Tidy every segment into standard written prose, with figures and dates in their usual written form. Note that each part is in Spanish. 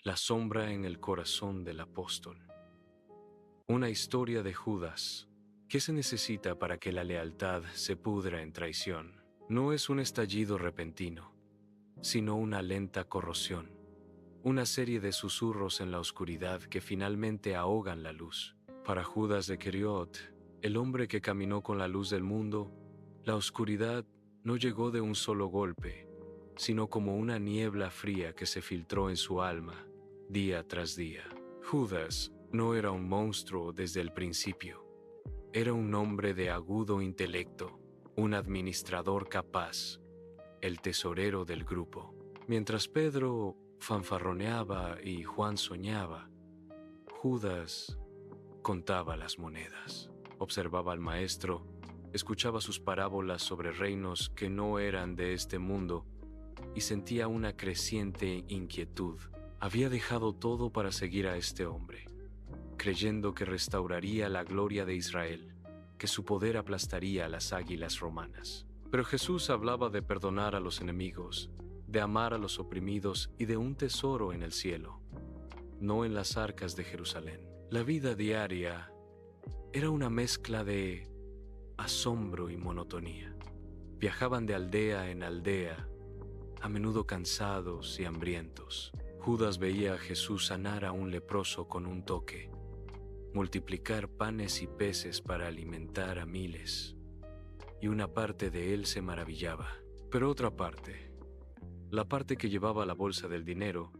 La sombra en el corazón del apóstol. Una historia de Judas. ¿Qué se necesita para que la lealtad se pudra en traición? No es un estallido repentino, sino una lenta corrosión. Una serie de susurros en la oscuridad que finalmente ahogan la luz. Para Judas de Queriot, el hombre que caminó con la luz del mundo, la oscuridad no llegó de un solo golpe, sino como una niebla fría que se filtró en su alma, día tras día. Judas no era un monstruo desde el principio. Era un hombre de agudo intelecto, un administrador capaz, el tesorero del grupo. Mientras Pedro fanfarroneaba y Juan soñaba, Judas contaba las monedas, observaba al maestro, escuchaba sus parábolas sobre reinos que no eran de este mundo y sentía una creciente inquietud. Había dejado todo para seguir a este hombre, creyendo que restauraría la gloria de Israel, que su poder aplastaría a las águilas romanas. Pero Jesús hablaba de perdonar a los enemigos, de amar a los oprimidos y de un tesoro en el cielo, no en las arcas de Jerusalén. La vida diaria era una mezcla de asombro y monotonía. Viajaban de aldea en aldea, a menudo cansados y hambrientos. Judas veía a Jesús sanar a un leproso con un toque, multiplicar panes y peces para alimentar a miles, y una parte de él se maravillaba. Pero otra parte, la parte que llevaba la bolsa del dinero,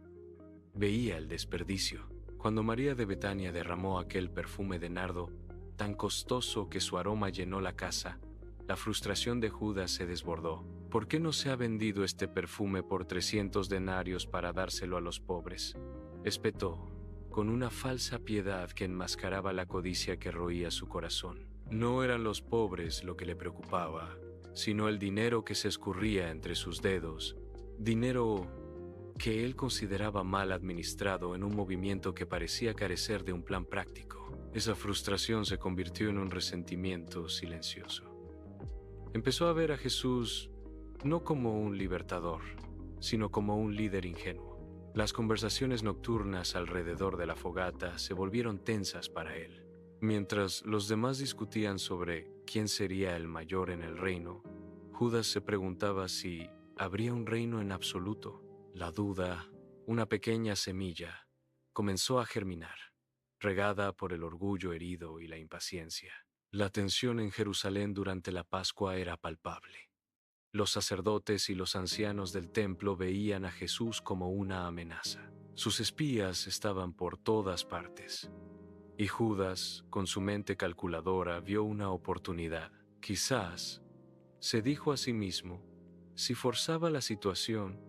veía el desperdicio. Cuando María de Betania derramó aquel perfume de nardo, tan costoso que su aroma llenó la casa, la frustración de Judas se desbordó. ¿Por qué no se ha vendido este perfume por 300 denarios para dárselo a los pobres? Espetó, con una falsa piedad que enmascaraba la codicia que roía su corazón. No eran los pobres lo que le preocupaba, sino el dinero que se escurría entre sus dedos, dinero que él consideraba mal administrado en un movimiento que parecía carecer de un plan práctico. Esa frustración se convirtió en un resentimiento silencioso. Empezó a ver a Jesús no como un libertador, sino como un líder ingenuo. Las conversaciones nocturnas alrededor de la fogata se volvieron tensas para él. Mientras los demás discutían sobre quién sería el mayor en el reino, Judas se preguntaba si habría un reino en absoluto. La duda, una pequeña semilla, comenzó a germinar, regada por el orgullo herido y la impaciencia. La tensión en Jerusalén durante la Pascua era palpable. Los sacerdotes y los ancianos del templo veían a Jesús como una amenaza. Sus espías estaban por todas partes. Y Judas, con su mente calculadora, vio una oportunidad. Quizás, se dijo a sí mismo, si forzaba la situación,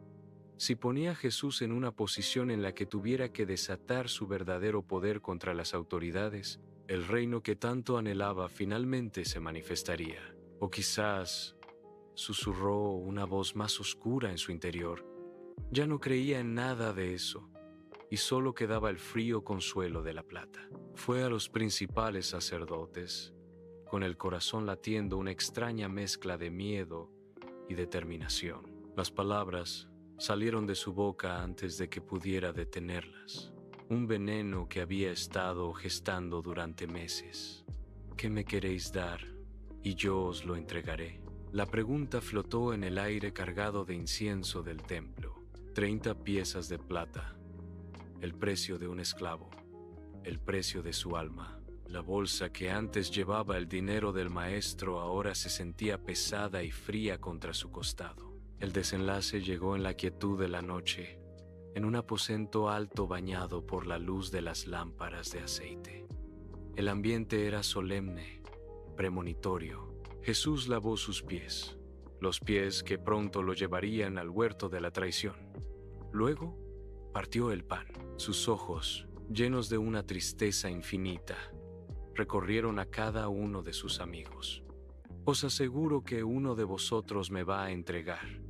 si ponía a Jesús en una posición en la que tuviera que desatar su verdadero poder contra las autoridades, el reino que tanto anhelaba finalmente se manifestaría. O quizás, susurró una voz más oscura en su interior, ya no creía en nada de eso, y solo quedaba el frío consuelo de la plata. Fue a los principales sacerdotes, con el corazón latiendo una extraña mezcla de miedo y determinación. Las palabras salieron de su boca antes de que pudiera detenerlas. Un veneno que había estado gestando durante meses. ¿Qué me queréis dar? Y yo os lo entregaré. La pregunta flotó en el aire cargado de incienso del templo. 30 piezas de plata. El precio de un esclavo. El precio de su alma. La bolsa que antes llevaba el dinero del maestro ahora se sentía pesada y fría contra su costado. El desenlace llegó en la quietud de la noche, en un aposento alto bañado por la luz de las lámparas de aceite. El ambiente era solemne, premonitorio. Jesús lavó sus pies, los pies que pronto lo llevarían al huerto de la traición. Luego, partió el pan. Sus ojos, llenos de una tristeza infinita, recorrieron a cada uno de sus amigos. Os aseguro que uno de vosotros me va a entregar,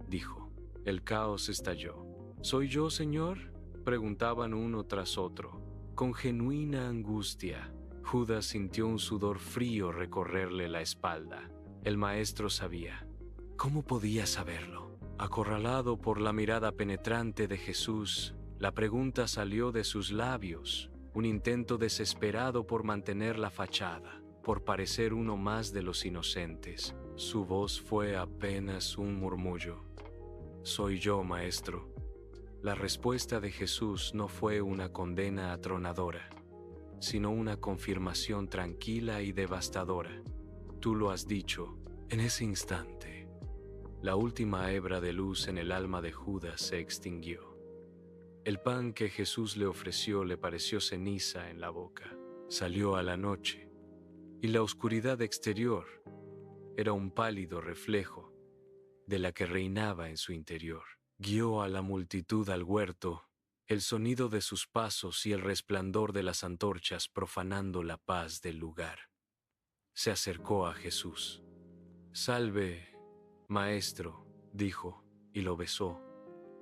dijo. El caos estalló. ¿Soy yo, Señor?, preguntaban uno tras otro, con genuina angustia. Judas sintió un sudor frío recorrerle la espalda. El maestro sabía. ¿Cómo podía saberlo? Acorralado por la mirada penetrante de Jesús, La pregunta salió de sus labios, un intento desesperado por mantener la fachada, por parecer uno más de los inocentes. Su voz fue apenas un murmullo. «Soy yo, maestro». La respuesta de Jesús no fue una condena atronadora, sino una confirmación tranquila y devastadora. «Tú lo has dicho». En ese instante, la última hebra de luz en el alma de Judas se extinguió. El pan que Jesús le ofreció le pareció ceniza en la boca. Salió a la noche, y la oscuridad exterior era un pálido reflejo de la que reinaba en su interior. Guió a la multitud al huerto, el sonido de sus pasos y el resplandor de las antorchas profanando la paz del lugar. Se acercó a Jesús. «Salve, maestro», dijo, y lo besó.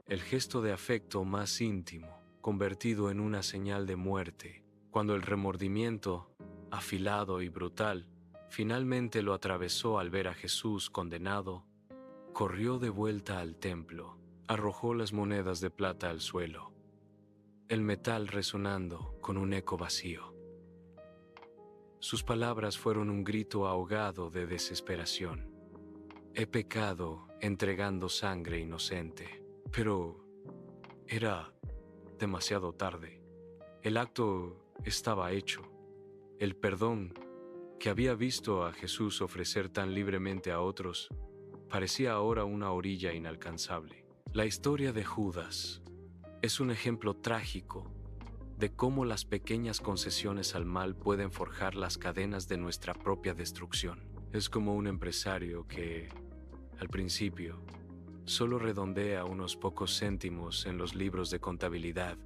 El gesto de afecto más íntimo, convertido en una señal de muerte, cuando el remordimiento, afilado y brutal, finalmente lo atravesó al ver a Jesús condenado, corrió de vuelta al templo, arrojó las monedas de plata al suelo, el metal resonando con un eco vacío. Sus palabras fueron un grito ahogado de desesperación. «He pecado entregando sangre inocente». Pero era demasiado tarde. El acto estaba hecho. El perdón que había visto a Jesús ofrecer tan libremente a otros parecía ahora una orilla inalcanzable. La historia de Judas es un ejemplo trágico de cómo las pequeñas concesiones al mal pueden forjar las cadenas de nuestra propia destrucción. Es como un empresario que, al principio, solo redondea unos pocos céntimos en los libros de contabilidad,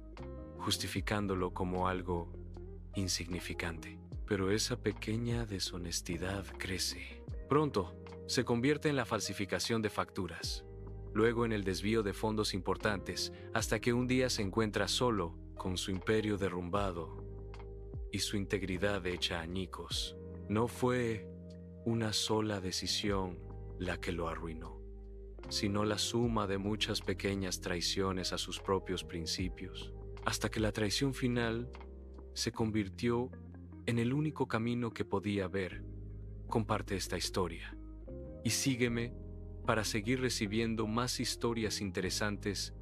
justificándolo como algo insignificante. Pero esa pequeña deshonestidad crece. Pronto, se convierte en la falsificación de facturas, luego en el desvío de fondos importantes, hasta que un día se encuentra solo, con su imperio derrumbado y su integridad hecha añicos. No fue una sola decisión la que lo arruinó, sino la suma de muchas pequeñas traiciones a sus propios principios, hasta que la traición final se convirtió en el único camino que podía ver. Comparte esta historia y sígueme para seguir recibiendo más historias interesantes